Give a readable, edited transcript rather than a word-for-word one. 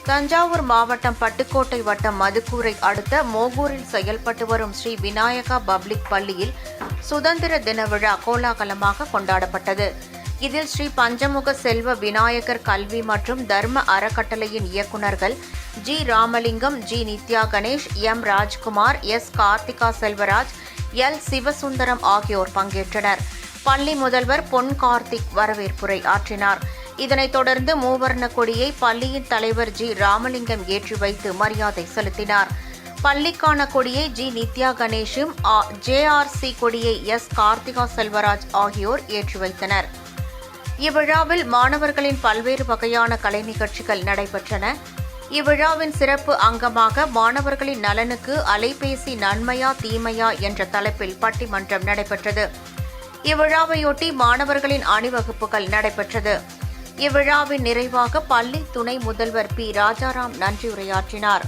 தஞ்சாவூர் மாவட்டம் பட்டுக்கோட்டை வட்டம் மதுக்கூரை அடுத்த மோகூரில் செயல்பட்டு வரும் ஸ்ரீ விநாயகா பப்ளிக் பள்ளியில் சுதந்திர தின விழா கோலாகலமாக கொண்டாடப்பட்டது. இதில் ஸ்ரீ பஞ்சமுக செல்வ விநாயகர் கல்வி மற்றும் தர்ம அறக்கட்டளையின் இயக்குநர்கள் G. Ramalingam, G. Nithya Ganesh, M. Rajkumar, S. Karthika Selvaraj, L. Sivasundaram ஆகியோர் பங்கேற்றனர். பள்ளி முதல்வர் பொன் கார்த்திக் வரவேற்புரை ஆற்றினார். இதனைத் தொடர்ந்து மூவர்ண கொடியை பள்ளியின் தலைவர் ஜி. ராமலிங்கம் ஏற்றி வைத்து மரியாதை செலுத்தினார். பள்ளிக்கான கொடியை ஜி. நித்யா கணேஷும், JRC கொடியை எஸ். கார்த்திகா செல்வராஜ் ஆகியோர் ஏற்றி வைத்தனர். இவ்விழாவில் மாணவர்களின் பல்வேறு வகையான கலை நிகழ்ச்சிகள் நடைபெற்றன. இவ்விழாவின் சிறப்பு அங்கமாக மாணவர்களின் நலனுக்கு அலைபேசி நன்மையா தீமையா என்ற தலைப்பில் பட்டிமன்றம் நடைபெற்றது. இவ்விழாவையொட்டி மாணவர்களின் அணிவகுப்புகள் நடைபெற்றது. இவ்விழாவின் நிறைவாக பள்ளி துணை முதல்வர் பி. ராஜாராம் நன்றியுரையாற்றினார்.